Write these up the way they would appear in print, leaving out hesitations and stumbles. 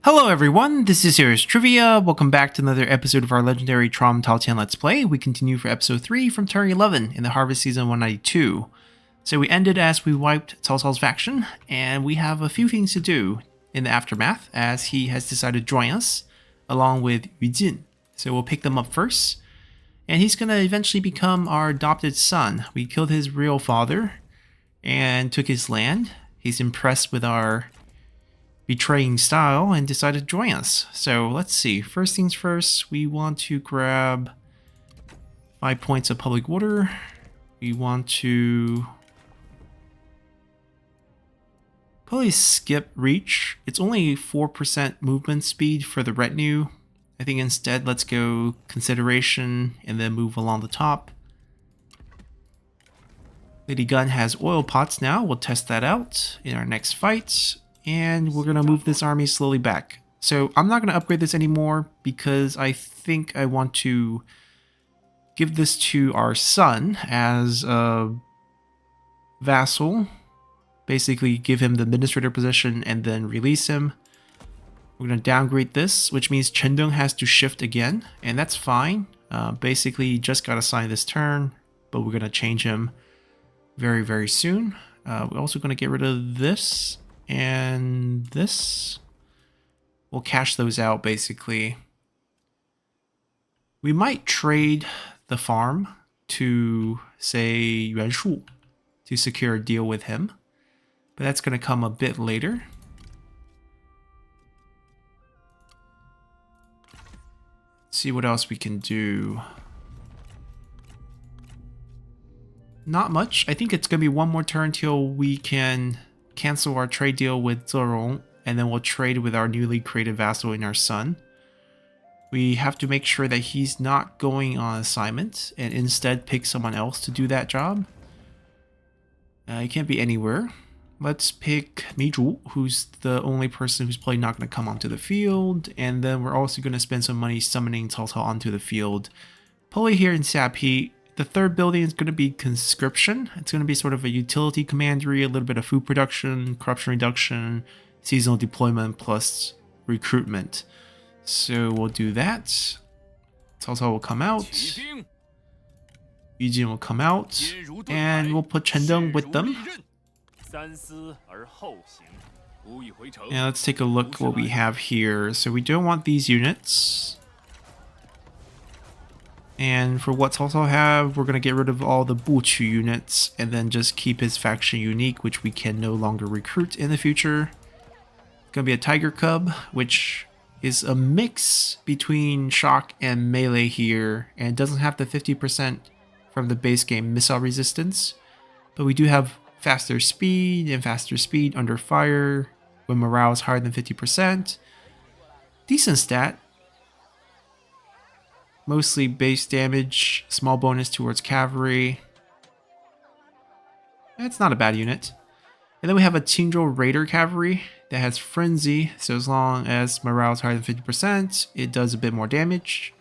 Hello everyone, this is Serious Trivia. Welcome back to another episode of our legendary TROM Tao Qian Let's Play. We continue for episode 3 from turn 11 in the Harvest Season 192. So we ended as we wiped Cao Cao's faction, and we have a few things to do in the aftermath as he has decided to join us, along with Yu Jin. So we'll pick them up first, and he's going to eventually become our adopted son. We killed his real father and took his land. He's impressed with our betraying style and decided to join us. So let's see. First things first, we want to grab 5 points of public order. We want to probably skip reach. It's only 4% movement speed for the retinue. I think instead let's go consideration and then move along the top. Lady Gun has oil pots now. We'll test that out in our next fight. And we're going to move this army slowly back. So I'm not going to upgrade this anymore because I think I want to give this to our son as a vassal. Basically give him the administrator position and then release him. We're going to downgrade this, which means Chendong has to shift again. And that's fine. Basically, you just got to sign this turn, but we're going to change him very, very soon. We're also going to get rid of this. And this, we'll cash those out basically. We might trade the farm to, say, Yuan Shu to secure a deal with him, but that's going to come a bit later. Let's see what else we can do. Not much. I think it's going to be one more turn till we can cancel our trade deal with Zerong, and then we'll trade with our newly created vassal in our son. We have to make sure that he's not going on assignment and instead pick someone else to do that job. He can't be anywhere. Let's pick Mi Zhu, who's the only person who's probably not going to come onto the field, and then we're also going to spend some money summoning Cao Cao onto the field. Probably here in Xiapi. The third building is going to be conscription. It's going to be sort of a utility commandery, a little bit of food production, corruption reduction, seasonal deployment, plus recruitment. So we'll do that. Cao Cao will come out. Yu Jin will come out. And we'll put Chendong with them. And let's take a look what we have here. So we don't want these units. And for what Cao Cao have, we're going to get rid of all the Buqu units and then just keep his faction unique, which we can no longer recruit in the future. It's going to be a Tiger Cub, which is a mix between shock and melee here, and it doesn't have the 50% from the base game missile resistance, but we do have faster speed and faster speed under fire when morale is higher than 50%. Decent stat. Mostly base damage, small bonus towards cavalry. That's not a bad unit. And then we have a Qingzhou Raider Cavalry that has Frenzy, so as long as morale is higher than 50%, it does a bit more damage.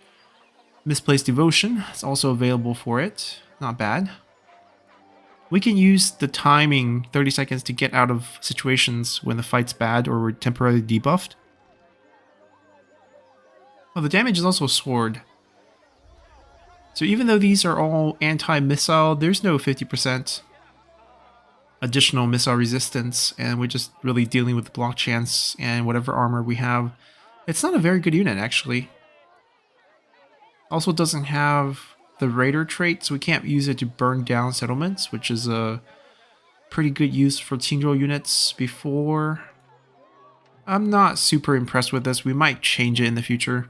Misplaced Devotion is also available for it. Not bad. We can use the timing, 30 seconds, to get out of situations when the fight's bad or we're temporarily debuffed. Well, the damage is also Sword. So even though these are all anti-missile, there's no 50% additional missile resistance, and we're just really dealing with block chance and whatever armor we have. It's not a very good unit, actually. Also doesn't have the Raider trait, so we can't use it to burn down settlements, which is a pretty good use for Qingzhou units before. I'm not super impressed with this. We might change it in the future.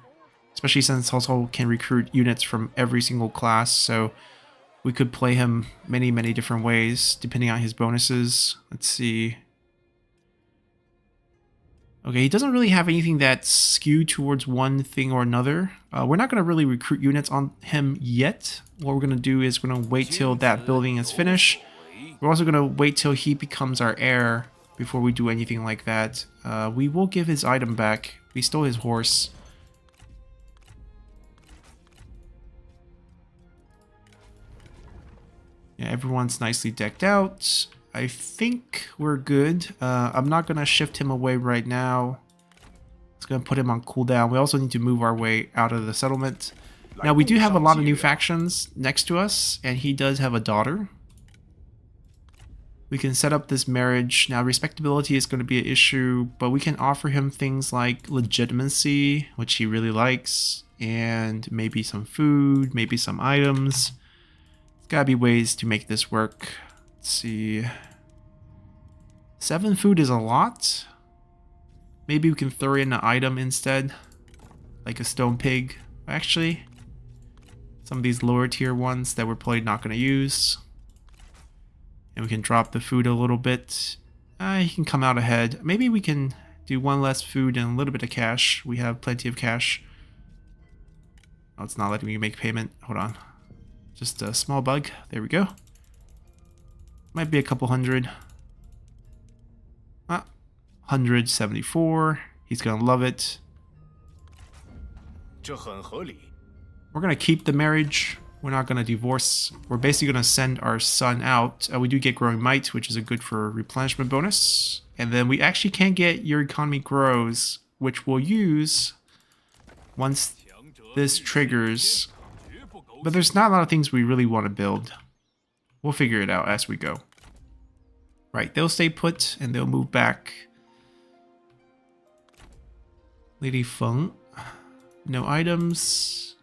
Especially since Cao Cao can recruit units from every single class, so we could play him many, many different ways, depending on his bonuses. Let's see. Okay, he doesn't really have anything that's skewed towards one thing or another. We're not going to really recruit units on him yet. What we're going to do is we're going to wait till that building is finished. We're also going to wait till he becomes our heir before we do anything like that. We will give his item back. We stole his horse. Yeah, everyone's nicely decked out. I think we're good. I'm not going to shift him away right now. It's going to put him on cooldown. We also need to move our way out of the settlement. Now, we do have a lot of new factions next to us, and he does have a daughter. We can set up this marriage. Now, respectability is going to be an issue, but we can offer him things like legitimacy, which he really likes, and maybe some food, maybe some items. There's got to be ways to make this work. Let's see. 7 food is a lot. Maybe we can throw in an item instead, like a stone pig. Actually, some of these lower tier ones that we're probably not going to use. And we can drop the food a little bit. He can come out ahead. Maybe we can do 1 less food and a little bit of cash. We have plenty of cash. Oh, it's not letting me make payment. Hold on. Just a small bug. There we go. Might be a couple hundred. 174. He's gonna love it. We're gonna keep the marriage. We're not gonna divorce. We're basically gonna send our son out. We do get growing might, which is a good for replenishment bonus. And then we actually can get your economy grows, which we'll use once this triggers. But there's not a lot of things we really want to build. We'll figure it out as we go. Right, they'll stay put and they'll move back. Lady Feng. No items.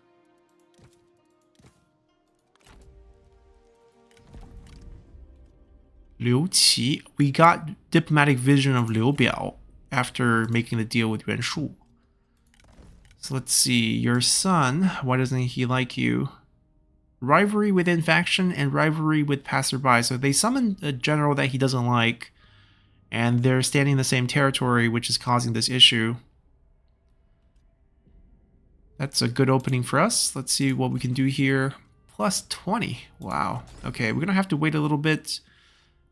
Liu Qi. We got diplomatic vision of Liu Biao after making the deal with Yuan Shu. So let's see. Your son, why doesn't he like you? Rivalry within faction and rivalry with passerby. So they summon a general that he doesn't like, and they're standing in the same territory, which is causing this issue. That's a good opening for us. Let's see what we can do here. Plus 20. Wow. Okay, we're going to have to wait a little bit.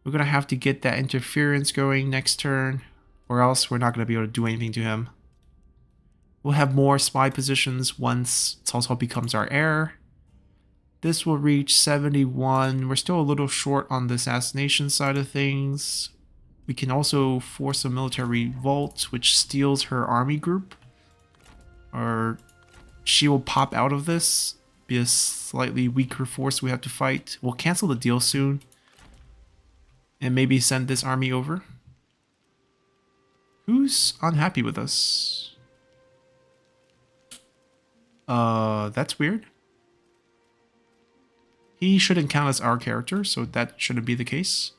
We're going to have to get that interference going next turn, or else we're not going to be able to do anything to him. We'll have more spy positions once Cao Cao becomes our heir. This will reach 71. We're still a little short on the assassination side of things. We can also force a military revolt, which steals her army group. Or she will pop out of this, be a slightly weaker force we have to fight. We'll cancel the deal soon. And maybe send this army over. Who's unhappy with us? That's weird. He shouldn't count as our character, so that shouldn't be the case.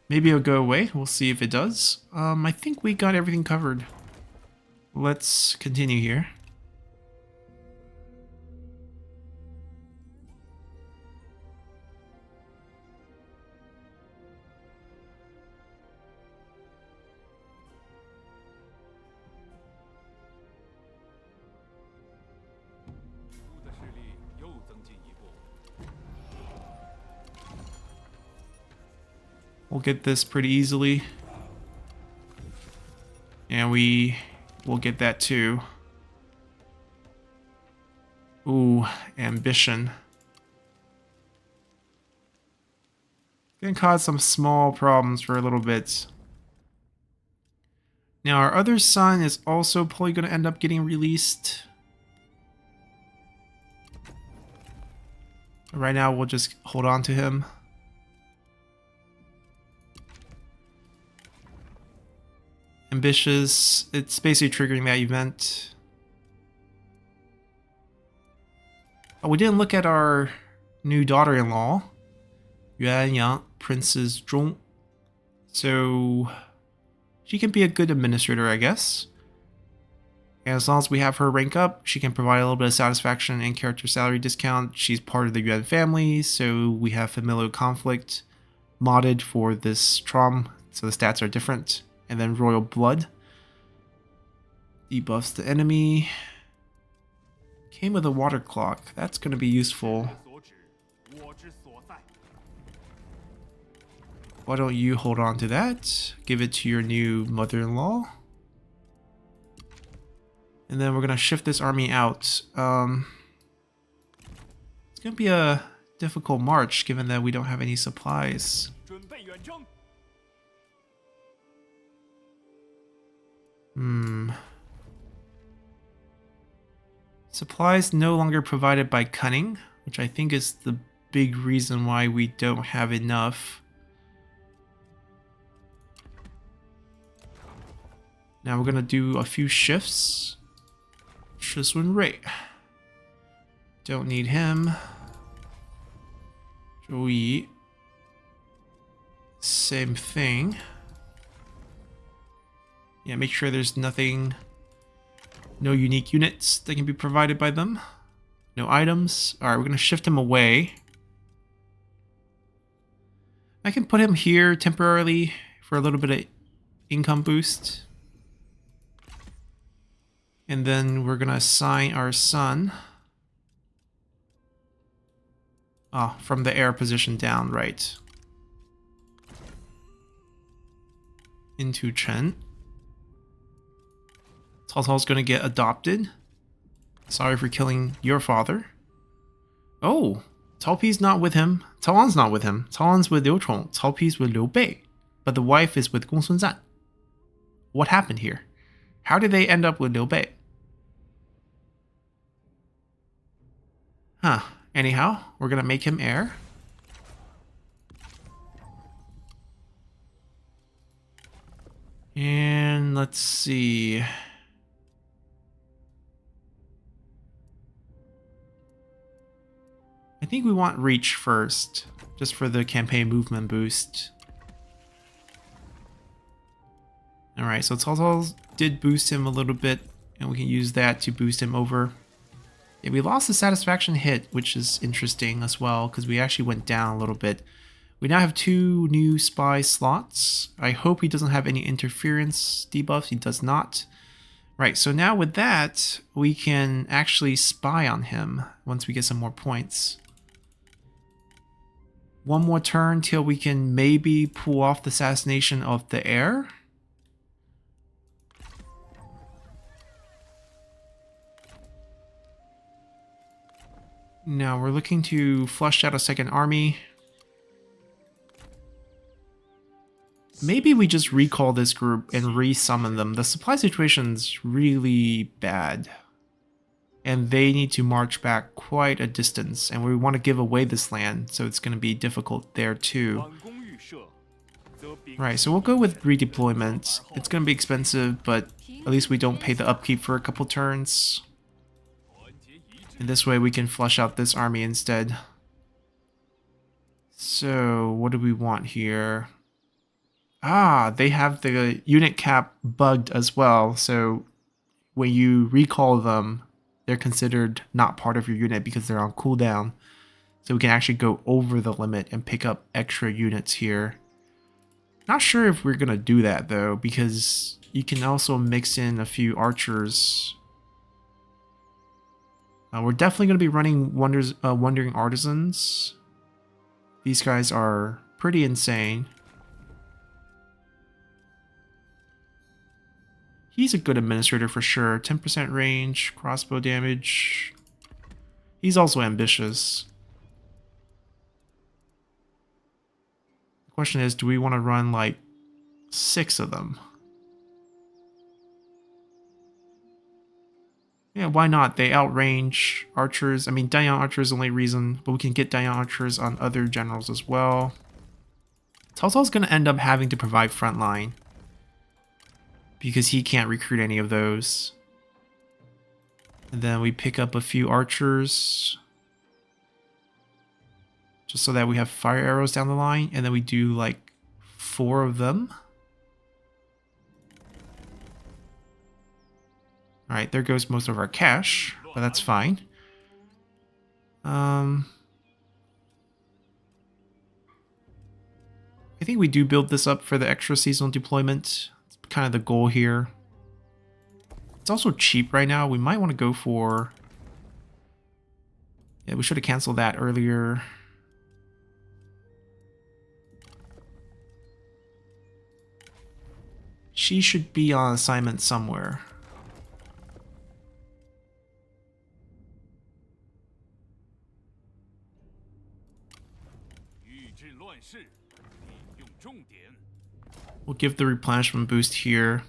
Maybe it'll go away. We'll see if it does. I think we got everything covered. Let's continue here. We'll get this pretty easily. And we will get that too. Ooh, ambition. Gonna cause some small problems for a little bit. Now our other son is also probably gonna end up getting released. Right now we'll just hold on to him. Ambitious, it's basically triggering that event. Oh, we didn't look at our new daughter-in-law, Yuan Yang, Princess Zhong. So she can be a good administrator, I guess. And as long as we have her rank up, she can provide a little bit of satisfaction and character salary discount. She's part of the Yuan family, so we have familial conflict modded for this TROM, so the stats are different. And then Royal Blood. Debuffs the enemy. Came with a water clock. That's going to be useful. Why don't you hold on to that? Give it to your new mother-in-law. And then we're going to shift this army out. It's going to be a difficult march given that we don't have any supplies. Supplies no longer provided by cunning, which I think is the big reason why we don't have enough. Now we're gonna do a few shifts. 师孙瑞. Don't need him. 周仪. Same thing. Yeah, make sure there's nothing, no unique units that can be provided by them. No items. Alright, we're gonna shift him away. I can put him here temporarily for a little bit of income boost. And then we're gonna assign our son. From the heir position down, right. Into Chen. Cao Cao's gonna get adopted. Sorry for killing your father. Oh, Cao Pi's not with him. Cao An's not with him. Cao An's with Liu Chong. Cao Pi's with Liu Bei. But the wife is with Gong Sun Zan. What happened here? How did they end up with Liu Bei? Huh. Anyhow, we're gonna make him heir. And let's see. I think we want reach first, just for the campaign movement boost. Alright, so Cao Cao did boost him a little bit, and we can use that to boost him over. Yeah, we lost the satisfaction hit, which is interesting as well, because we actually went down a little bit. We now have 2 new spy slots. I hope he doesn't have any interference debuffs. He does not. Right, so now with that, we can actually spy on him once we get some more points. One more turn till we can maybe pull off the assassination of the heir. Now we're looking to flush out a second army. Maybe we just recall this group and re-summon them. The supply situation's really bad. And they need to march back quite a distance. And we want to give away this land, so it's going to be difficult there too. Right, so we'll go with redeployment. It's going to be expensive, but at least we don't pay the upkeep for a couple turns. And this way we can flush out this army instead. So, what do we want here? They have the unit cap bugged as well, so when you recall them, they're considered not part of your unit because they're on cooldown. So we can actually go over the limit and pick up extra units here. Not sure if we're going to do that though, because you can also mix in a few archers. We're definitely going to be running Wandering Artisans. These guys are pretty insane. He's a good administrator for sure. 10% range, crossbow damage. He's also ambitious. The question is, do we want to run like 6 of them? Yeah, why not? They outrange archers. I mean, Dayan archers is the only reason, but we can get Dayan archers on other generals as well. Cao Cao's going to end up having to provide frontline, because he can't recruit any of those. And then we pick up a few archers, just so that we have fire arrows down the line, and then we do like 4 of them. Alright, there goes most of our cash, but that's fine. I think we do build this up for the extra seasonal deployment. It's kind of the goal here. It's also cheap right now. We might want to go for... Yeah, we should have canceled that earlier. She should be on assignment somewhere. We'll give the replenishment boost here.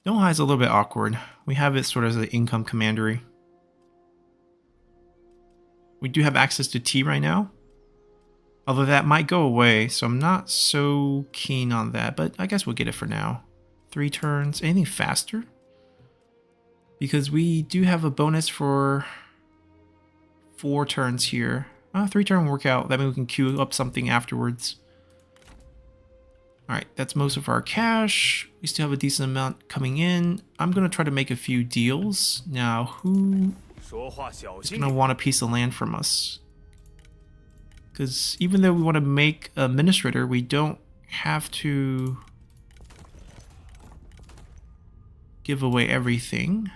Donghai is a little bit awkward. We have it sort of as an income commandery. We do have access to tea right now. Although that might go away, so I'm not so keen on that. But I guess we'll get it for now. 3 turns. Anything faster? Because we do have a bonus for 4 turns here. 3 turn workout. That means we can queue up something afterwards. Alright, that's most of our cash. We still have a decent amount coming in. I'm going to try to make a few deals. Now, who is going to want a piece of land from us? Because even though we want to make an administrator, we don't have to give away everything.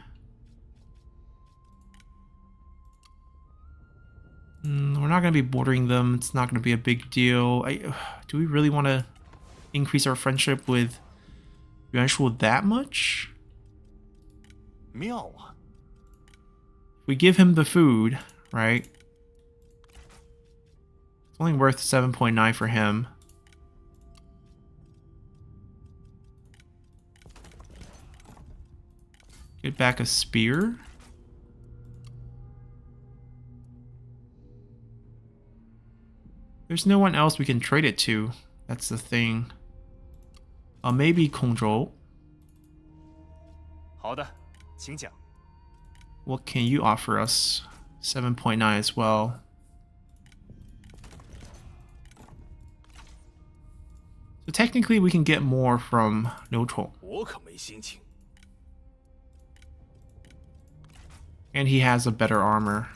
We're not going to be bordering them. It's not going to be a big deal. Do we really want to increase our friendship with Yuan Shu that much? We give him the food, right? It's only worth 7.9 for him. Get back a spear. There's no one else we can trade it to. That's the thing. Maybe Kongzhou. What can you offer us? 7.9 as well. So technically we can get more from Liu Chong. And he has a better armor.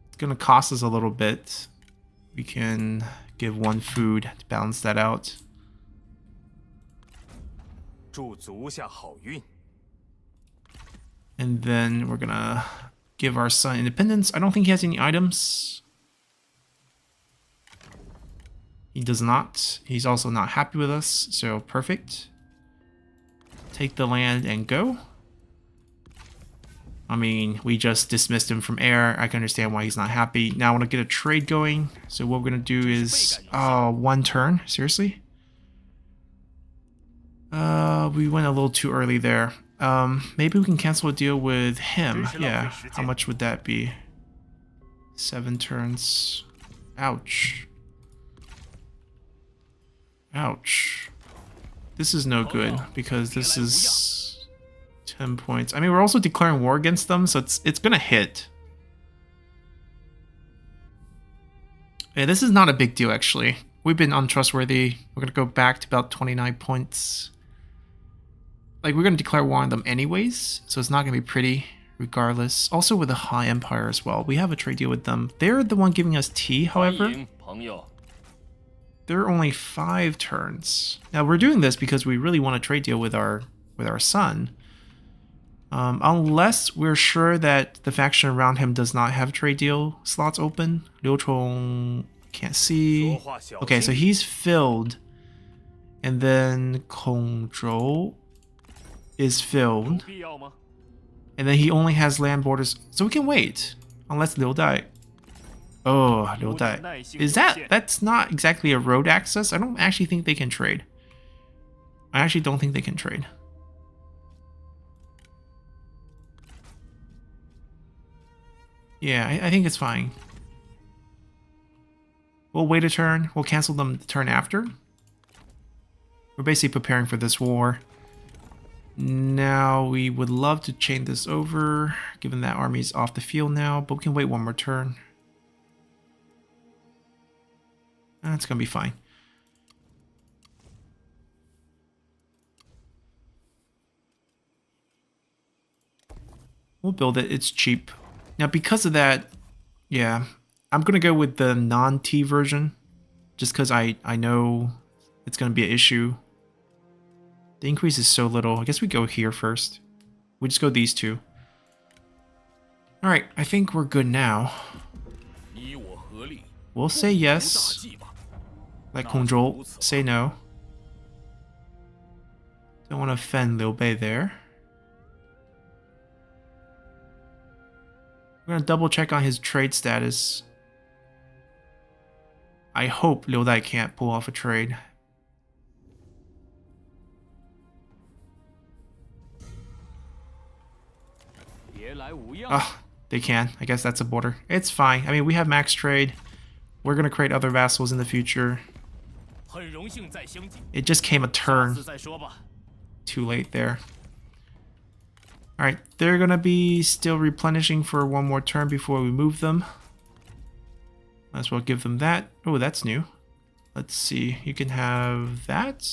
It's gonna cost us a little bit. We can give 1 food to balance that out. And then we're gonna give our son independence. I don't think he has any items. He does not. He's also not happy with us, so perfect. Take the land and go. I mean, we just dismissed him from air. I can understand why he's not happy. Now I want to get a trade going. So what we're going to do is... 1 turn? Seriously? We went a little too early there. Maybe we can cancel a deal with him. Yeah, how much would that be? 7 turns. Ouch. Ouch. This is no good, because this is 10 points. I mean, we're also declaring war against them, so it's gonna hit. Yeah, this is not a big deal, actually. We've been untrustworthy. We're gonna go back to about 29 points. Like, we're gonna declare war on them anyways, so it's not gonna be pretty, regardless. Also with the High Empire as well. We have a trade deal with them. They're the one giving us tea, however. They're only 5 turns. Now, we're doing this because we really want a trade deal with our son. Unless we're sure that the faction around him does not have trade deal slots open. Liu Chong can't see. Okay, so he's filled. And then Kongzhou is filled. And then he only has land borders. So we can wait. Unless Liu Dai. Oh, Liu Dai. That's not exactly a road access? I don't actually think they can trade. I actually don't think they can trade. Yeah, I think it's fine. We'll wait a turn. We'll cancel them the turn after. We're basically preparing for this war. Now, we would love to chain this over, given that army's off the field now, but we can wait 1 more turn. That's gonna be fine. We'll build it. It's cheap. Now, because of that, yeah, I'm going to go with the non-T version, just because I know it's going to be an issue. The increase is so little. I guess we go here first. We just go these 2. All right, I think we're good now. We'll say yes. Let Kongzhou say no. Don't want to offend Liu Bei there. We're going to double check on his trade status. I hope Liu Dai can't pull off a trade. Oh, they can. I guess that's a border. It's fine. I mean, we have max trade. We're going to create other vassals in the future. It just came a turn too late there. Alright, they're going to be still replenishing for one more turn before we move them. Might as well give them that. Oh, that's new. Let's see. You can have that.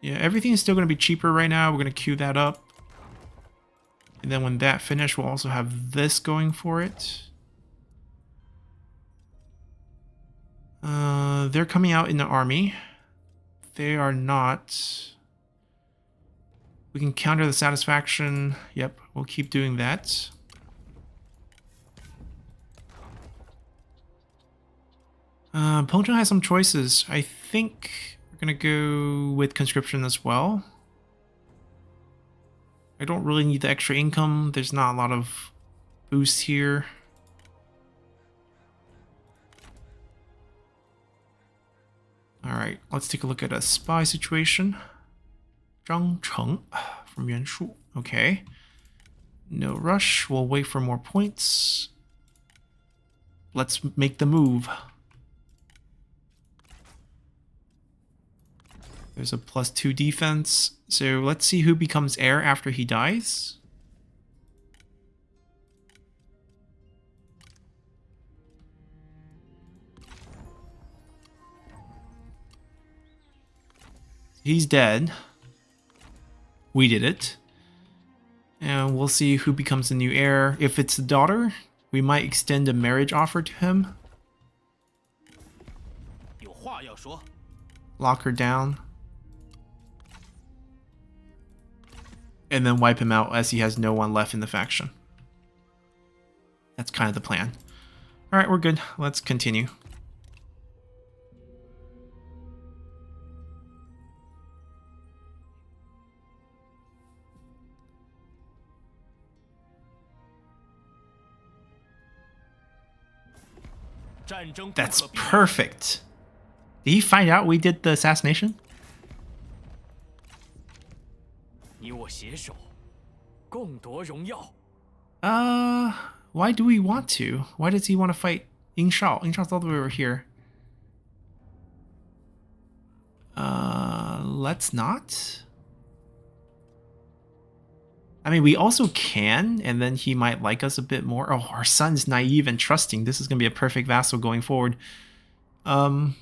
Yeah, everything is still going to be cheaper right now. We're going to queue that up. And then when that finishes, we'll also have this going for it. They're coming out in the army. They are not. We can counter the satisfaction. Yep, we'll keep doing that. Pengcheng has some choices. I think we're going to go with conscription as well. I don't really need the extra income. There's not a lot of boosts here. Alright, let's take a look at a spy situation. Zhang Cheng from Yuanshu. Okay. No rush. We'll wait for more points. Let's make the move. There's a +2 defense. So let's see who becomes heir after he dies. He's dead. We did it. And we'll see who becomes the new heir. If it's the daughter, we might extend a marriage offer to him. Lock her down. And then wipe him out as he has no one left in the faction. That's kind of the plan. Alright, we're good. Let's continue. That's perfect. Did he find out we did the assassination? Why do we want to? Why does he want to fight Ying Shao? Ying Shao's all the way over here. Let's not. I mean, we also can, and then he might like us a bit more. Oh, our son's naive and trusting. This is going to be a perfect vassal going forward. No,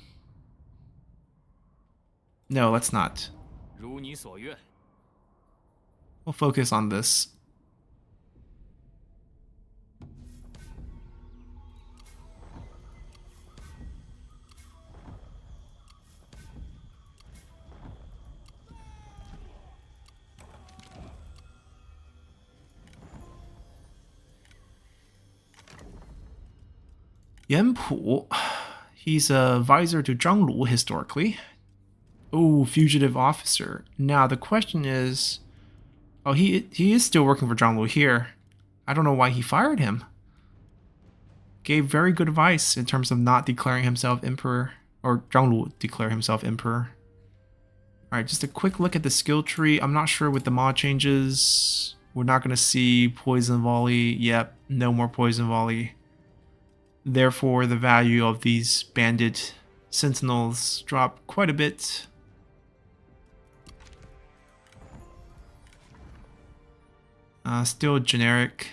let's not. We'll focus on this. Yan Pu, he's a visor to Zhang Lu historically. Oh, fugitive officer. Now the question is, oh, he is still working for Zhang Lu here. I don't know why he fired him. Gave very good advice in terms of not declaring himself emperor, or Zhang Lu declare himself emperor. All right, just a quick look at the skill tree. I'm not sure with the mod changes. We're not going to see poison volley. Yep, no more poison volley. Therefore, the value of these bandit sentinels drop quite a bit. Still generic.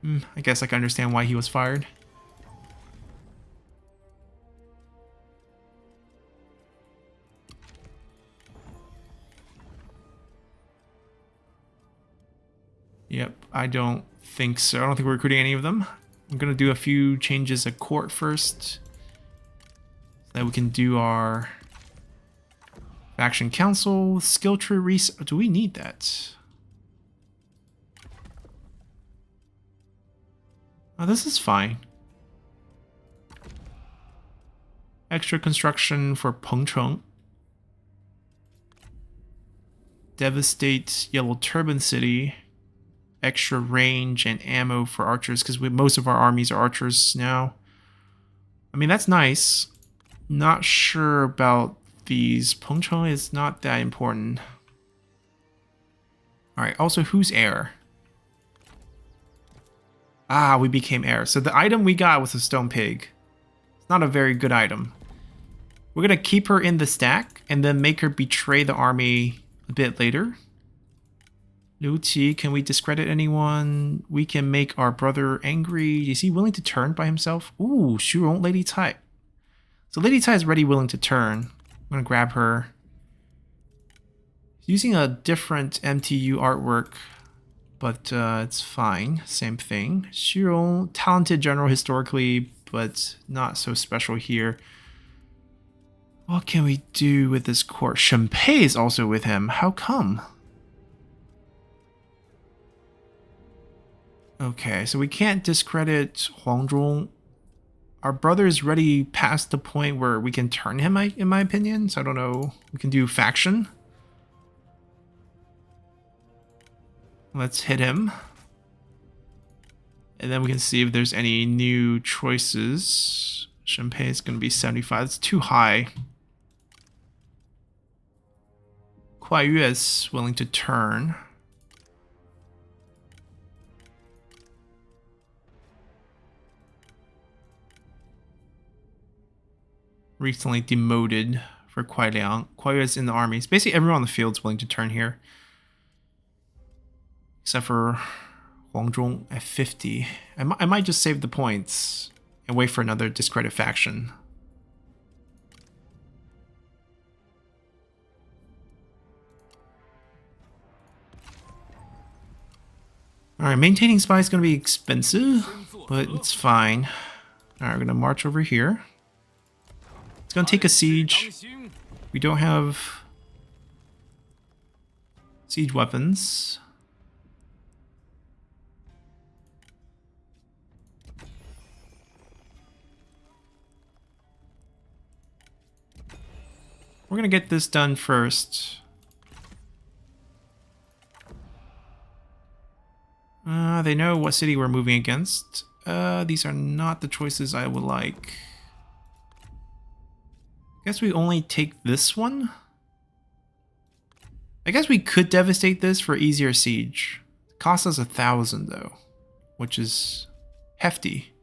I guess I can understand why he was fired. Yep, I don't think so. I don't think we're recruiting any of them. I'm going to do a few changes at court first, so that we can do our faction council, skill tree reset. Do we need that? Oh, this is fine. Extra construction for Pengcheng. Devastate Yellow Turban City. Extra range and ammo for archers, because most of our armies are archers now. I mean, that's nice. Not sure about these. Pengcheng is not that important. Alright, also, who's heir? Ah, we became heir. So the item we got was a stone pig. It's not a very good item. We're going to keep her in the stack and then make her betray the army a bit later. Liu Qi, can we discredit anyone? We can make our brother angry. Is he willing to turn by himself? Ooh, Shurong, Lady Tai. So Lady Tai is ready, willing to turn. I'm going to grab her. Using a different MTU artwork, but it's fine. Same thing. Shurong, talented general historically, but not so special here. What can we do with this court? Shenpei is also with him. How come? Okay, so we can't discredit Huangzhong. Our brother is ready past the point where we can turn him, in my opinion. So I don't know. We can do faction. Let's hit him. And then we can see if there's any new choices. Shenpei is going to be 75. It's too high. Kuai Yue is willing to turn. Recently demoted for Kuai Liang. Kuai Yue is in the army. It's basically everyone on the field is willing to turn here. Except for Huangzhong at 50. I might just save the points and wait for another discredit faction. Alright, maintaining spy is going to be expensive, but it's fine. Alright, we're going to march over here. It's going to take a siege. We don't have siege weapons. We're going to get this done first. They know what city we're moving against. These are not the choices I would like. I guess we only take this one. I guess we could devastate this for easier siege. It costs us 1,000 though, which is hefty.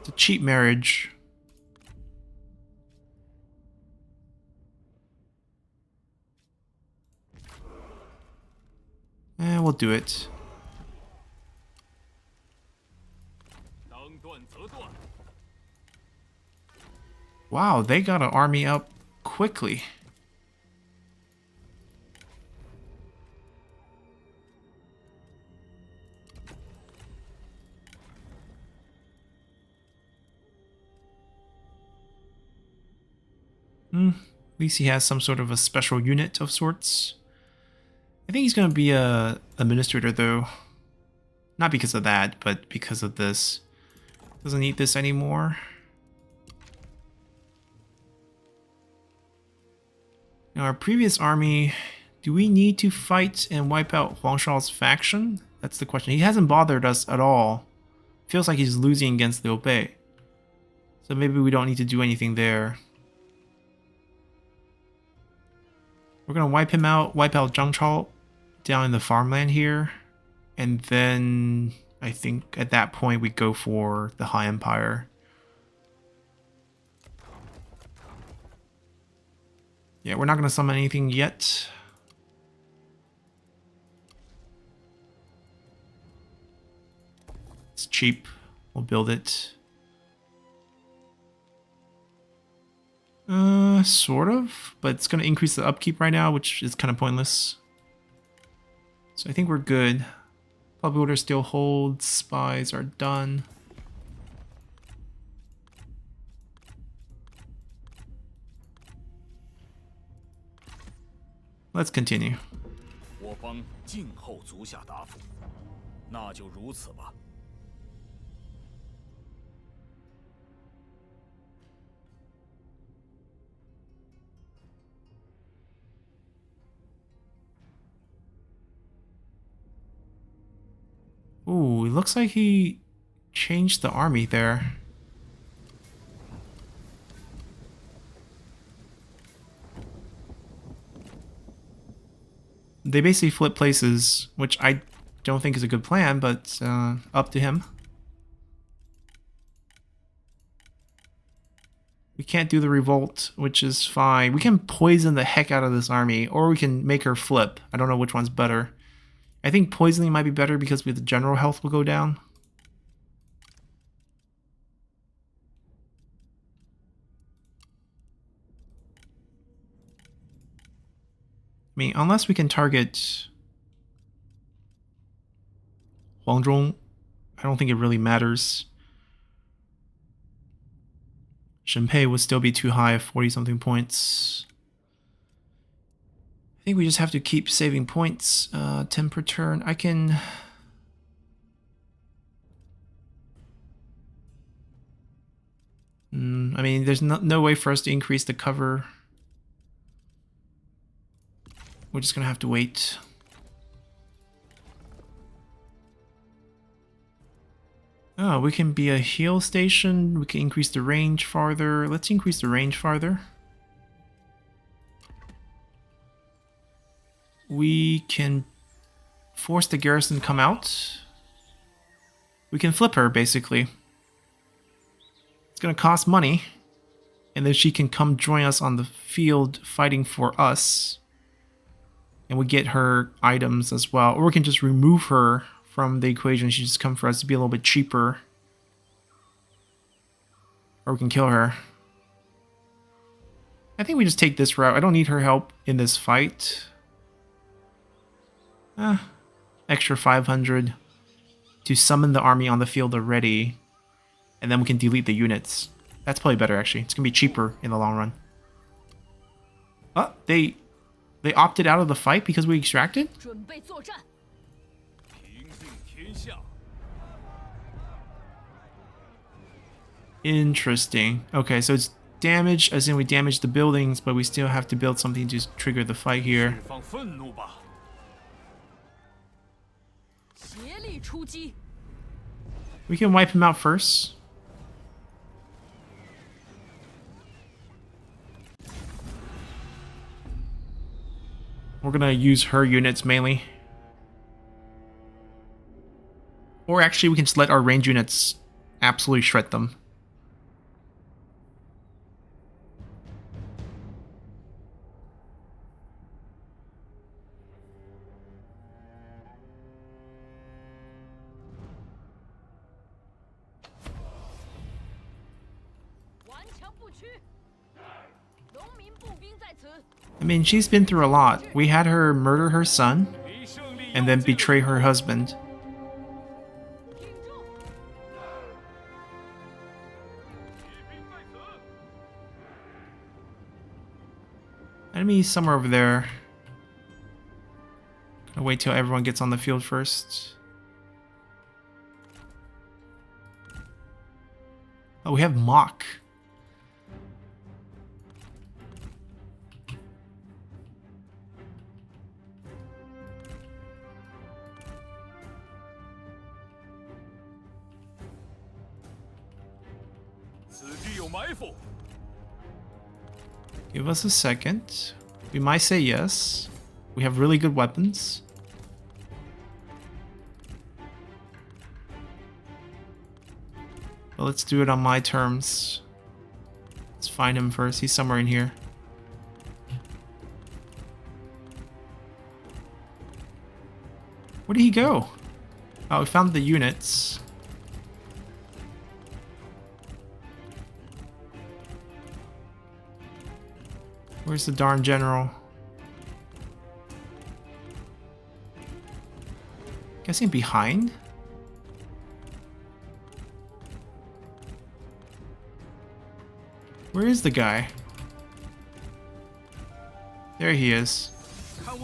It's a cheap marriage. We'll do it. Wow, they got an army up quickly. At least he has some sort of a special unit of sorts. I think he's going to be a administrator though. Not because of that, but because of this. Doesn't need this anymore. Now our previous army, do we need to fight and wipe out Huang Shao's faction? That's the question. He hasn't bothered us at all. Feels like he's losing against Liu Bei. So maybe we don't need to do anything there. We're going to wipe him out, wipe out Zhang Chao down in the farmland here. And then I think at that point we go for the High Empire. Yeah, we're not going to summon anything yet. It's cheap. We'll build it. Sort of, but it's going to increase the upkeep right now, which is kind of pointless. So I think we're good. Public order still holds. Spies are done. Let's continue. 我方静候足下答复，那就如此吧。 Ooh, it looks like he change the army there. They basically flip places, which I don't think is a good plan, but up to him. We can't do the revolt, which is fine. We can poison the heck out of this army, or we can make her flip. I don't know which one's better. I think poisoning might be better because the general health will go down. I mean, unless we can target Huangzhong, I don't think it really matters. Shenpei would still be too high at 40-something points. I think we just have to keep saving points. 10 per turn. I can... I mean, there's no way for us to increase the cover. We're just gonna have to wait. Oh, we can be a heal station. We can increase the range farther. Let's increase the range farther. We can force the garrison to come out. We can flip her, basically. It's gonna cost money. And then she can come join us on the field fighting for us. And we get her items as well. Or we can just remove her from the equation. She just come for us to be a little bit cheaper. Or we can kill her. I think we just take this route. I don't need her help in this fight. Extra 500 to summon the army on the field already. And then we can delete the units. That's probably better, actually. It's going to be cheaper in the long run. Oh, they opted out of the fight because we extracted? Interesting. Okay, so it's damage, as in we damage the buildings, but we still have to build something to trigger the fight here. We can wipe him out first. We're gonna use her units mainly. Or actually we can just let our range units absolutely shred them. I mean, she's been through a lot. We had her murder her son, and then betray her husband. Enemy's somewhere over there. Gonna wait till everyone gets on the field first. Oh, we have Mock. Give us a second. We might say yes. We have really good weapons. But let's do it on my terms. Let's find him first. He's somewhere in here. Where did he go? Oh, we found the units. Where's the darn general? Guessing behind? Where is the guy? There he is. I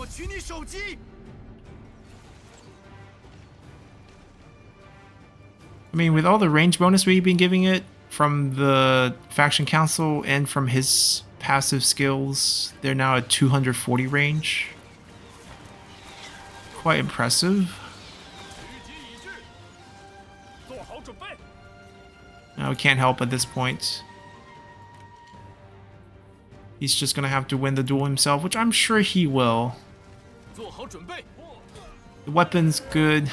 mean, with all the range bonus we've been giving it from the faction council and from his passive skills, they're now at 240 range. Quite impressive. We can't help at this point. He's just gonna have to win the duel himself, which I'm sure he will. 做好准备。 The weapon's good.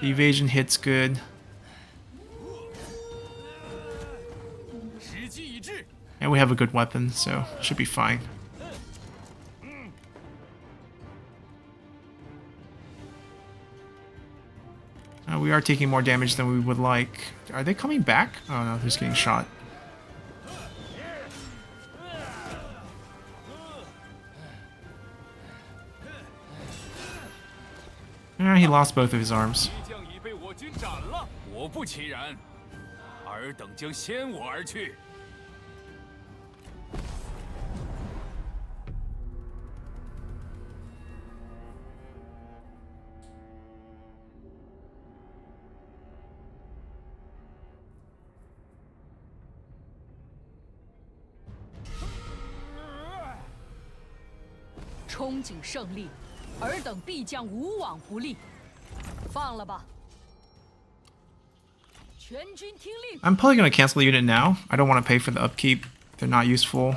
The evasion hit's good. 时机已至。 And we have a good weapon, so should be fine. We are taking more damage than we would like. Are they coming back? Oh no, they're just getting shot. He lost both of his arms. 敌将已被我军斩了，果不其然，尔等将先我而去。 憧憬胜利，尔等必将无往不利。放了吧！全军听令。 I'm probably gonna cancel the unit now. I don't want to pay for the upkeep. They're not useful.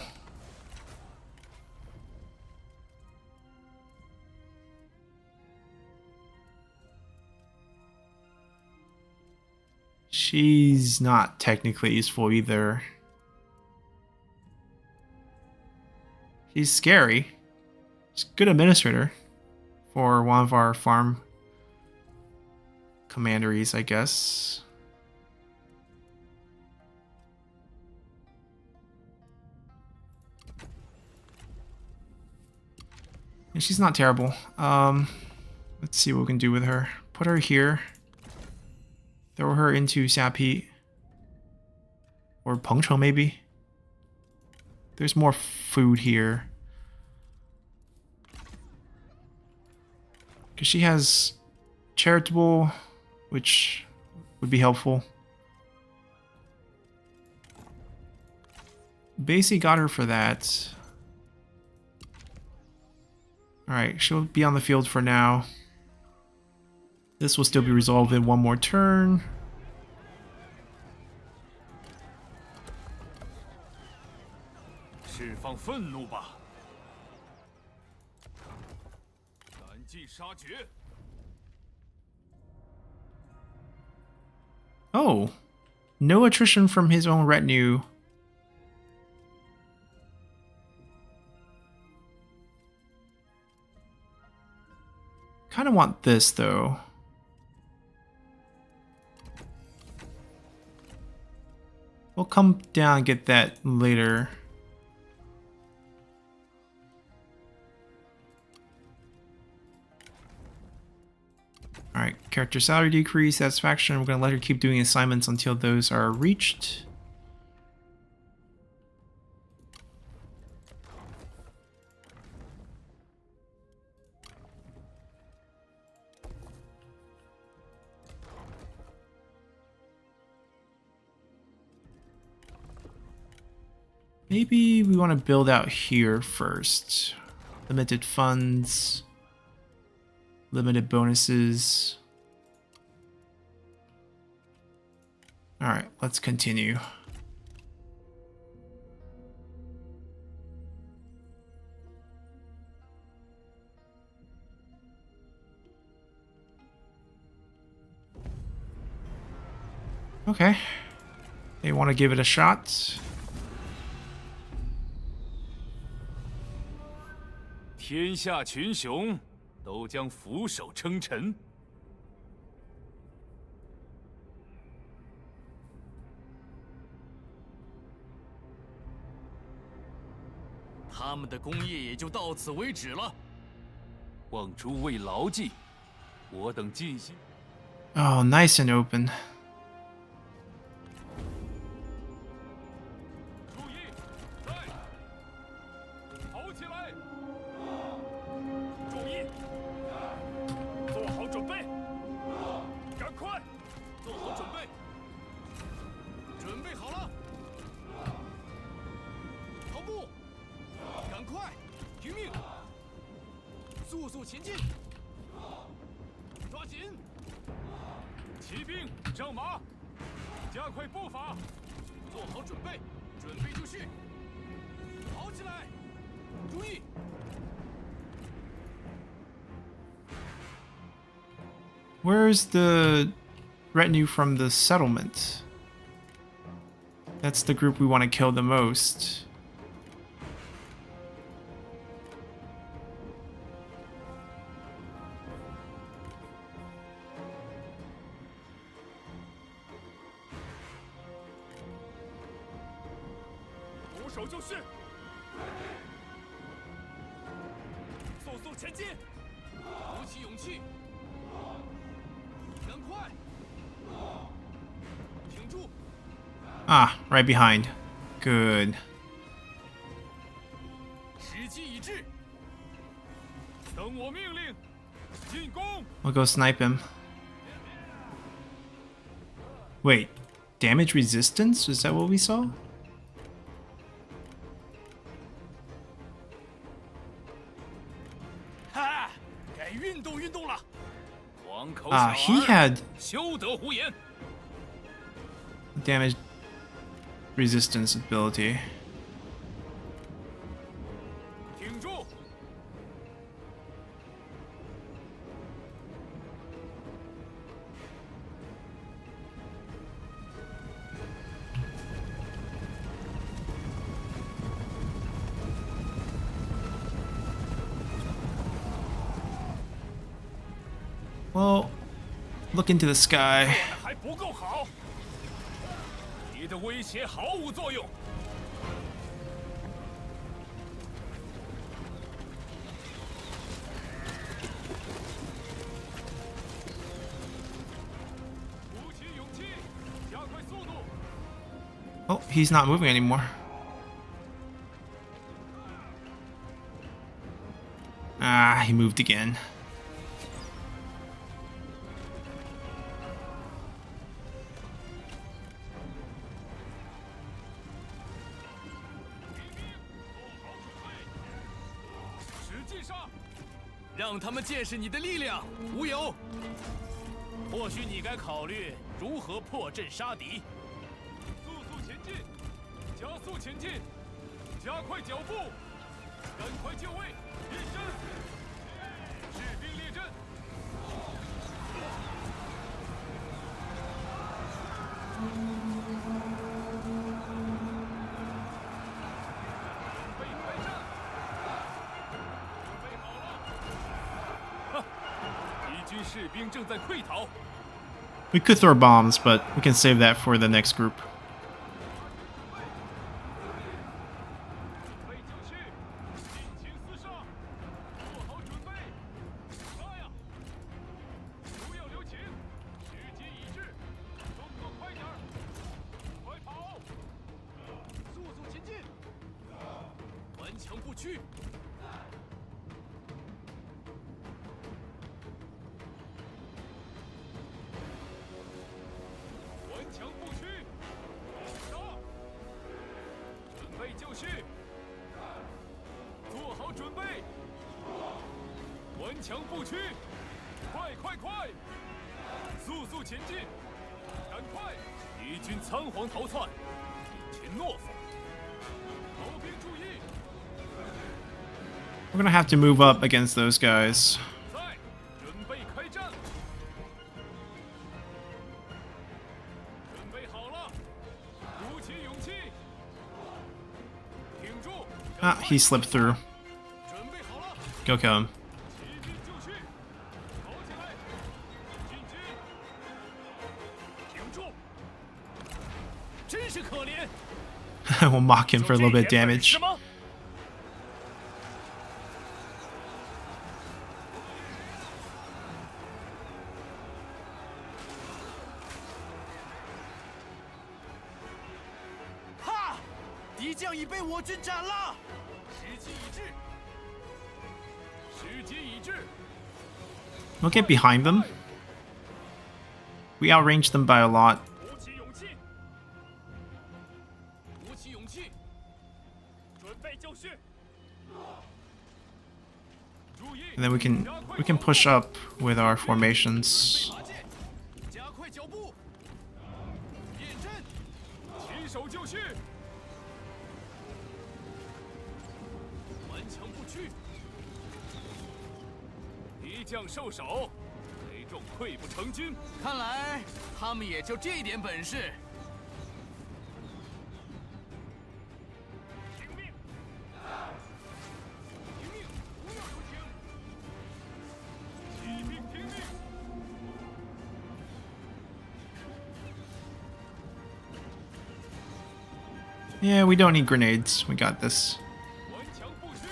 She's not technically useful either. She's scary. She's a good administrator for one of our farm commanderies, I guess. And she's not terrible. Let's see what we can do with her. Put her here. Throw her into Xiapi. Or Pengcheng, maybe. There's more food here. Because she has charitable, which would be helpful. Basically got her for that. Alright, she'll be on the field for now. This will still be resolved in one more turn. Oh, no attrition from his own retinue. Kind of want this though. We'll come down and get that later. Alright, character salary decrease, satisfaction. We're going to let her keep doing assignments until those are reached. Maybe we want to build out here first. Limited funds. Limited bonuses. Alright, let's continue. Okay. They want to give it a shot. 天下群雄都将俯首称臣。他们的功业也就到此为止了。望诸位牢记，我等尽心。 Oh, nice and open. 注意，在，跑起来！注意，做好准备，赶快，做好准备，准备好了，跑步，赶快，听命，速速前进，抓紧，骑兵上马，加快步伐，做好准备，准备就绪，跑起来，注意。 Where's the retinue from the settlement? That's the group we want to kill the most. Ah, right behind. Good. I'll go snipe him. Wait, damage resistance? Is that what we saw? Ah, he had damage resistance ability. Well, look into the sky. Oh, he's not moving anymore. Ah, he moved again. We could throw bombs, but we can save that for the next group. We're gonna have to move up against those guys. Ah, he slipped through. Go kill him. We'll mock him for a little bit of damage. We'll get behind them. We outranged them by a lot. And then we can push up with our formations. 手就绪，顽强不屈。敌将受首，贼众溃不成军。看来他们也就这点本事。听命！听命！不要留情！骑兵听命！ Yeah, we don't need grenades. We got this. 顽强不屈。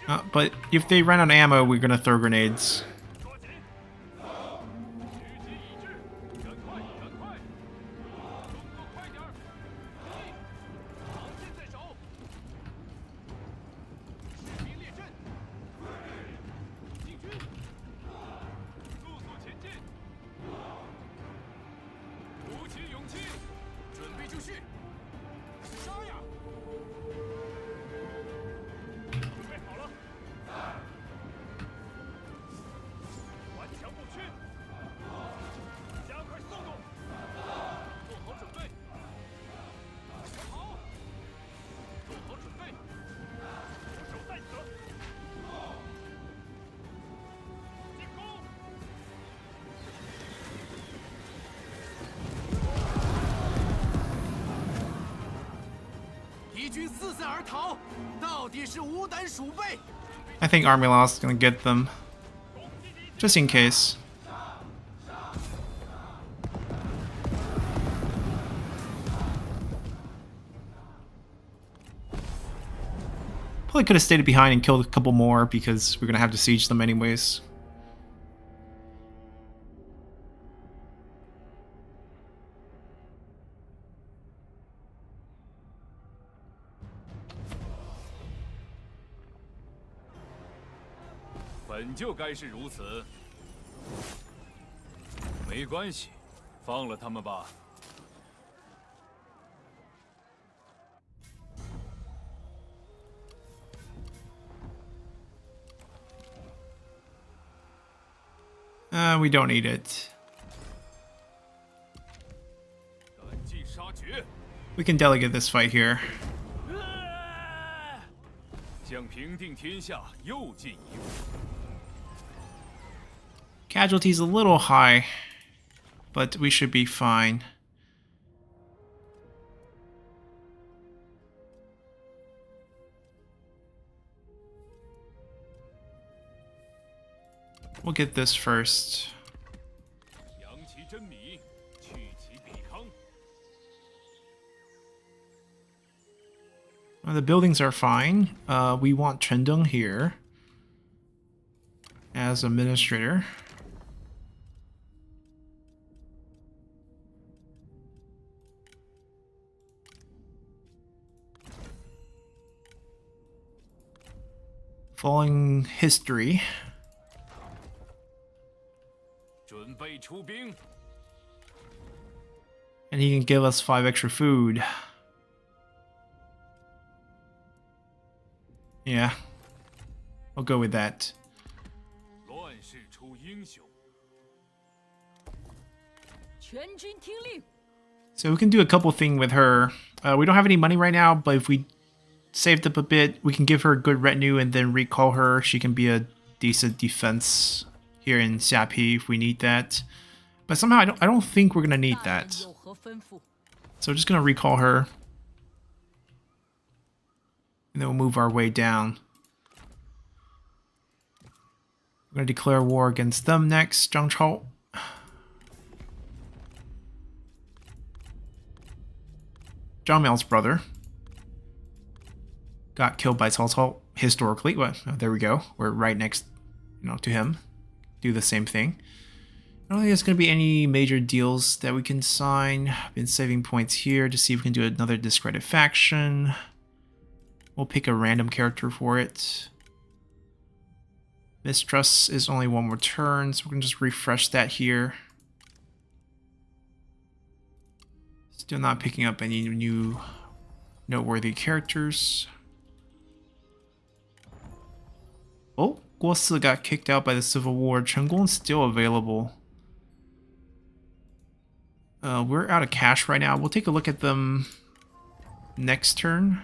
But if they run out of ammo, we're gonna throw grenades. 抓紧！狙击已至，赶快，赶快！动作快点儿！防线在手，士兵列阵，进军，速速前进，鼓起勇气，准备就绪。杀呀！准备好了。 顽强不屈，加快速度，做好准备，好，做好准备，留守在者，进攻！敌军四散而逃，到底是无胆鼠辈。 I think Army Loss is gonna get them. Just in case. Probably could have stayed behind and killed a couple more because we're gonna have to siege them anyways. 本就该是如此。没关系，放了他们吧。 We don't need it. 赶尽杀绝， We can delegate this fight here. 向平定天下又进一步。 Casualties a little high, but we should be fine. We'll get this first. 扬其真米，去其彼康。 The buildings are fine. We want Chendong here as administrator. Following history. 准备出兵。 And he can give us 5 extra food. Yeah. I'll go with that. 乱世出英雄。 全军听令。 So we can do a couple things with her. We don't have any money right now, but if we saved up a bit, we can give her a good retinue and then recall her. She can be a decent defense here in Xiapi if we need that. But somehow I don't think we're gonna need 大人 that. 有何吩咐？ So we're just gonna recall her. And then we'll move our way down. We're gonna declare war against them next, Zhang Chao. Zhang Miao's brother got killed by Cao Cao historically. Well, there we go. We're right next, to him. Do the same thing. I don't think there's going to be any major deals that we can sign. I've been saving points here to see if we can do another discredit faction. We'll pick a random character for it. Mistrust is only 1 more turn, so we're going to just refresh that here. Still not picking up any new noteworthy characters. Oh, Guo Si got kicked out by the Civil War. Chen Gong's still available. We're out of cash right now. We'll take a look at them next turn.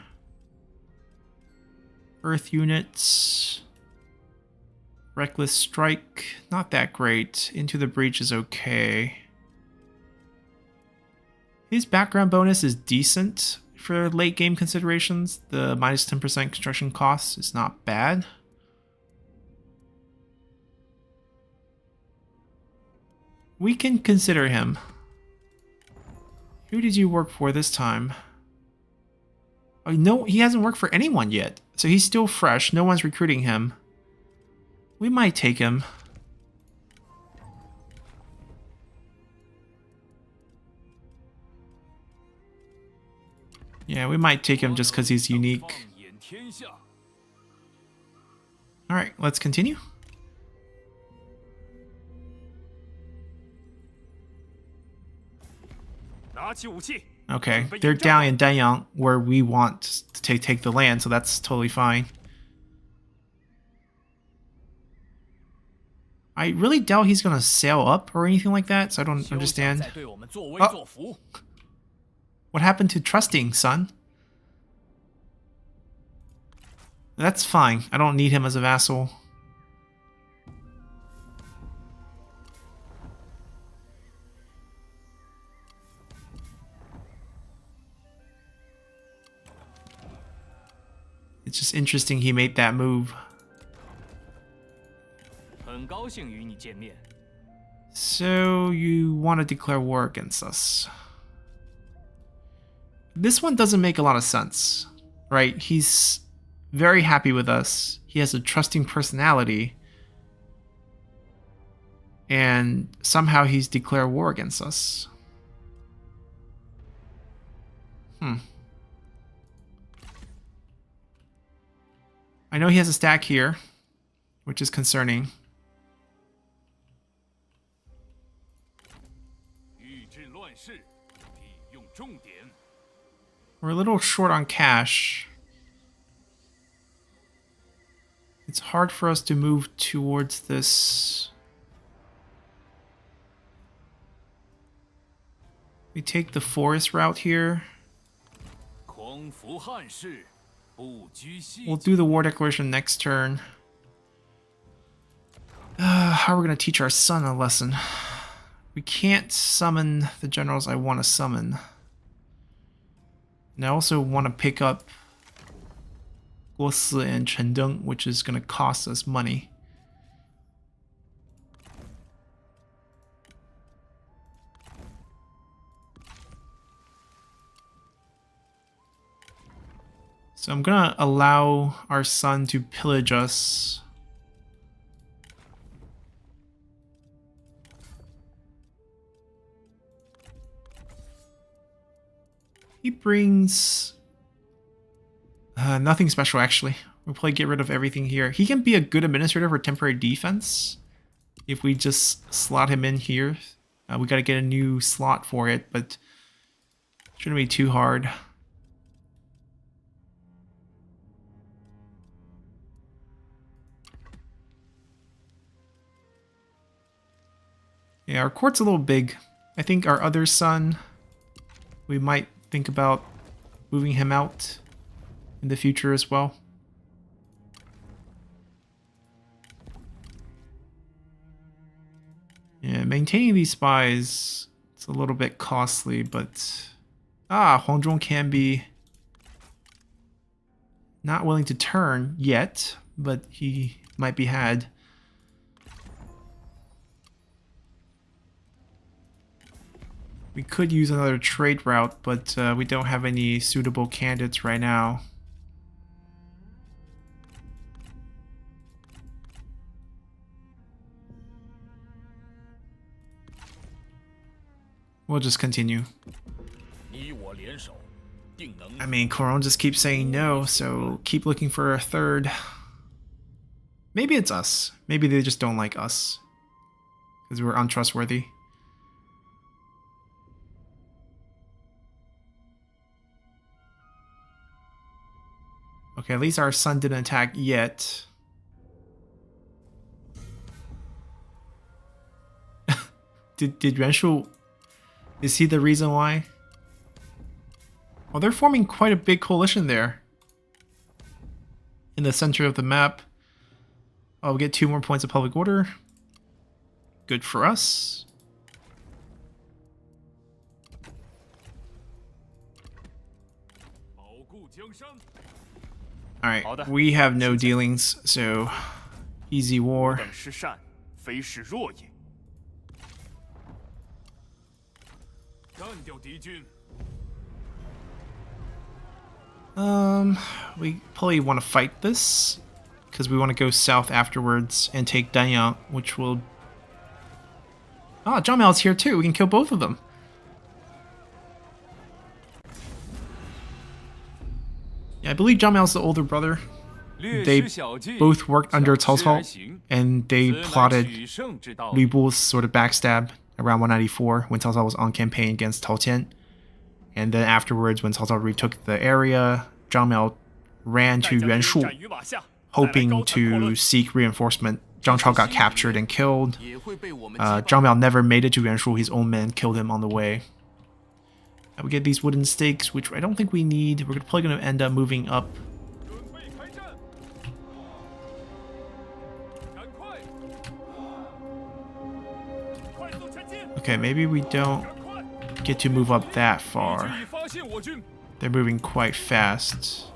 Earth units. Reckless Strike, not that great. Into the Breach is okay. His background bonus is decent for late game considerations. The minus 10% construction cost is not bad. We can consider him. Who did you work for this time? Oh, no, he hasn't worked for anyone yet. So he's still fresh. No one's recruiting him. We might take him. Yeah, we might take him just because he's unique. Alright, let's continue. Okay, they're down in Danyang where we want to take the land, so that's totally fine. I really doubt he's gonna sail up or anything like that, so I don't understand. Oh. What happened to trusting, son? That's fine. I don't need him as a vassal. It's just interesting he made that move. So you want to declare war against us. This one doesn't make a lot of sense, right? He's very happy with us. He has a trusting personality. And somehow he's declared war against us. I know he has a stack here, which is concerning. We're a little short on cash. It's hard for us to move towards this. We take the forest route here. We'll do the war declaration next turn. How are we going to teach our son a lesson? We can't summon the generals I want to summon. And I also want to pick up Guosi and Chendeng, which is going to cost us money. So I'm going to allow our son to pillage us. He brings nothing special, actually. We'll probably get rid of everything here. He can be a good administrator for temporary defense if we just slot him in here. We got to get a new slot for it, but shouldn't be too hard. Yeah, our court's a little big. I think our other son, we might think about moving him out in the future as well. Yeah, maintaining these spies, it's a little bit costly, but Huang Zhong can be not willing to turn yet, but he might be had. We could use another trade route, but we don't have any suitable candidates right now. We'll just continue. I mean, Coron just keeps saying no, so keep looking for a third. Maybe it's us. Maybe they just don't like us because we're untrustworthy. Okay, at least our son didn't attack yet. Did Renshu Is he the reason why? Well, they're forming quite a big coalition there. In the center of the map. Oh, we'll get 2 more points of public order. Good for us. Alright, we have no dealings, so easy war. 等是善，非是弱也。干掉敌军。 We probably want to fight this because we want to go south afterwards and take Danyang, which will... Ah, Zhang Miao's here too. We can kill both of them. Yeah, I believe Zhang Miao's the older brother. They both worked under Cao Cao, and they plotted Lu Bu's sort of backstab around 194 when Cao Cao was on campaign against Tao Qian. And then afterwards, when Cao Cao retook the area, Zhang Miao ran to Yuanshu, hoping to seek reinforcement. Zhang Chao got captured and killed. Zhang Miao never made it to Yuanshu. His own men killed him on the way. And we get these wooden stakes, which I don't think we need. We're probably going to end up moving up. Okay, maybe we don't get to move up that far. They're moving quite fast.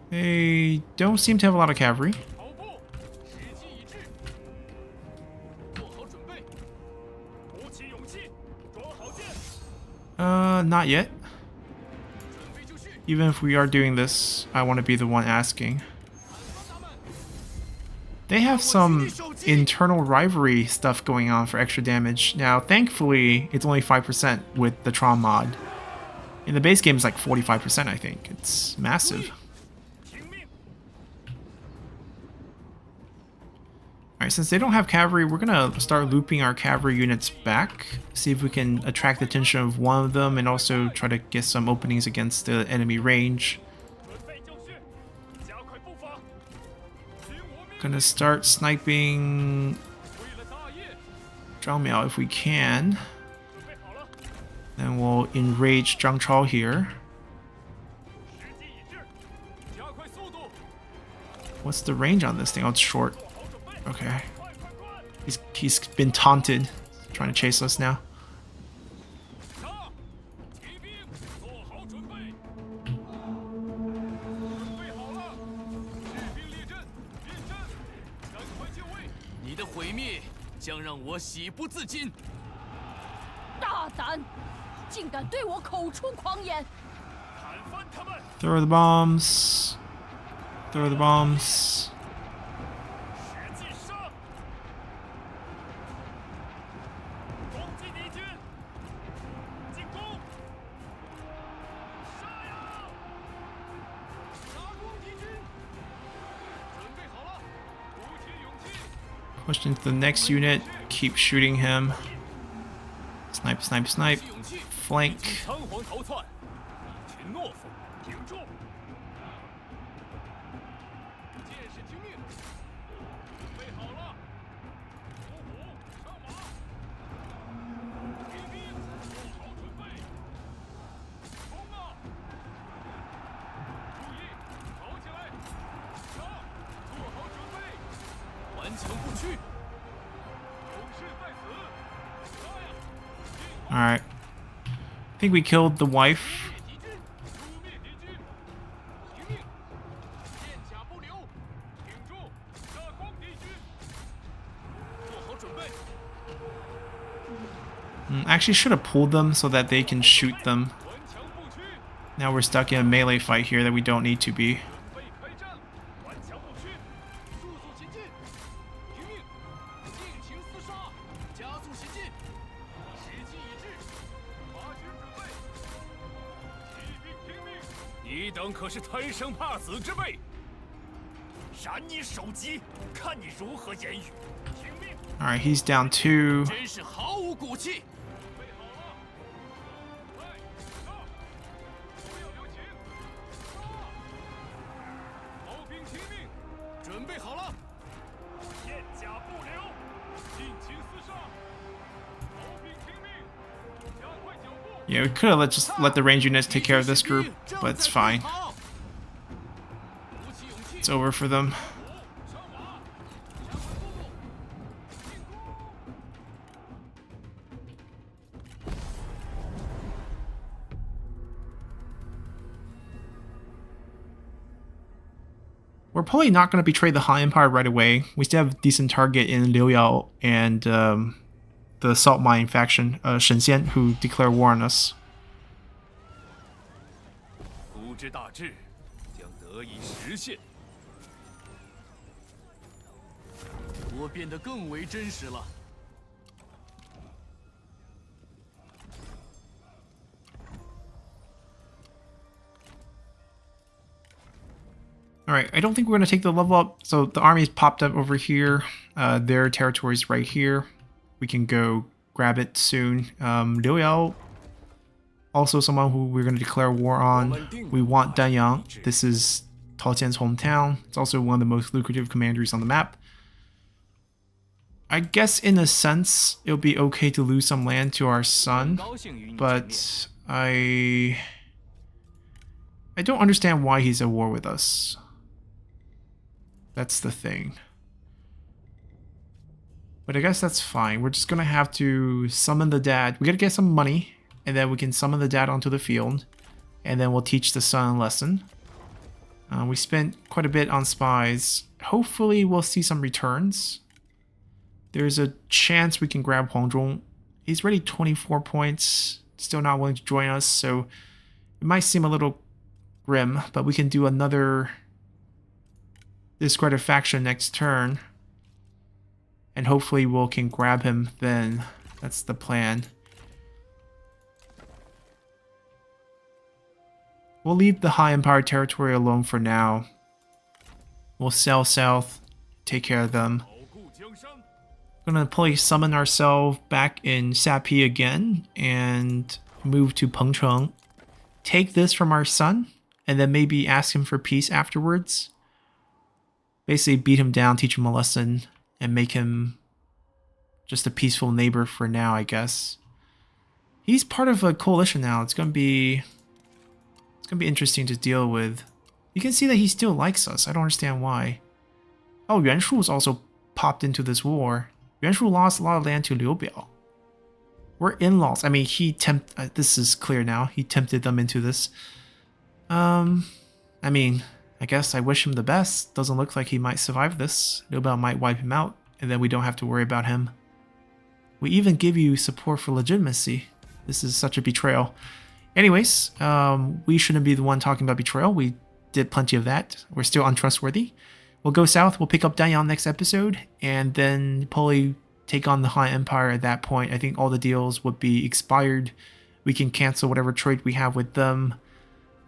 They don't seem to have a lot of cavalry. Not yet. Even if we are doing this, I want to be the one asking. They have some internal rivalry stuff going on for extra damage. Now, thankfully, it's only 5% with the TROM mod. In the base game, it's like 45%, I think. It's massive. Alright, since they don't have cavalry, we're gonna start looping our cavalry units back. See if we can attract the attention of one of them and also try to get some openings against the enemy range. Gonna start sniping Zhang Miao if we can. Then we'll enrage Zhang Chao here. What's the range on this thing? Oh, it's short. Okay. He's been taunted. Trying to chase us now. Throw the bombs. Throw the bombs. Push into the next unit. Keep shooting him. Snipe, snipe, snipe. Flank. Alright. I think we killed the wife. Actually should have pulled them so that they can shoot them. Now we're stuck in a melee fight here that we don't need to be. Alright, he's down 2. Yeah, we could have just let the range units take care of this group, but it's fine. It's over for them. We're probably not going to betray the Han Empire right away. We still have a decent target in Liu Yao and the Salt Mine faction, Shen Xian, who declare war on us. 夫之大志将得以实现。我变得更为真实了。 Alright, I don't think we're going to take the level up. So the army's popped up over here. Their territory's right here. We can go grab it soon. Liu Yao, also someone who we're going to declare war on. We want Danyang. This is Tao Qian's hometown. It's also one of the most lucrative commanderies on the map. I guess in a sense, it'll be okay to lose some land to our son. But I don't understand why he's at war with us. That's the thing. But I guess that's fine. We're just gonna have to summon the dad. We gotta get some money, and then we can summon the dad onto the field, and then we'll teach the son a lesson. We spent quite a bit on spies. Hopefully we'll see some returns. There's a chance we can grab Huang Zhong. He's already 24 points, still not willing to join us, so it might seem a little grim, but we can do another discredit faction next turn, and hopefully we can grab him then. That's the plan. We'll leave the High Empire territory alone for now. We'll sail south, take care of them. We're gonna probably summon ourselves back in Sapi again and move to Pengcheng. Take this from our son, and then maybe ask him for peace afterwards. Basically beat him down, teach him a lesson, and make him just a peaceful neighbor for now, I guess. He's part of a coalition now. It's gonna be interesting to deal with. You can see that he still likes us. I don't understand why. Oh, Yuan Shu's also popped into this war. Yuan Shu lost a lot of land to Liu Biao. We're in-laws. I mean, this is clear now. He tempted them into this. I mean, I guess I wish him the best. Doesn't look like he might survive this. Liu Biao might wipe him out, and then we don't have to worry about him. We even give you support for legitimacy. This is such a betrayal. Anyways, we shouldn't be the one talking about betrayal. We did plenty of that. We're still untrustworthy. We'll go south. We'll pick up Danyang next episode, and then probably take on the Han Empire at that point. I think all the deals would be expired. We can cancel whatever trade we have with them.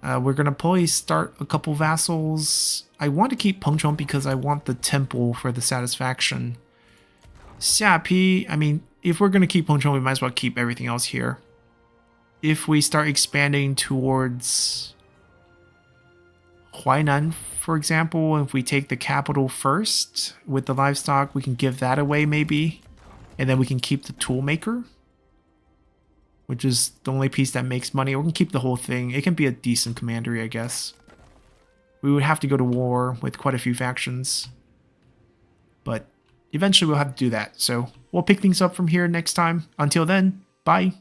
We're going to probably start a couple vassals. I want to keep Pengcheng because I want the temple for the satisfaction. Xiapi, I mean, if we're going to keep Pengcheng, we might as well keep everything else here. If we start expanding towards Huainan, for example, if we take the capital first with the livestock, we can give that away maybe. And then we can keep the toolmaker, which is the only piece that makes money. We can keep the whole thing. It can be a decent commandery, I guess. We would have to go to war with quite a few factions. But eventually we'll have to do that. So we'll pick things up from here next time. Until then, bye.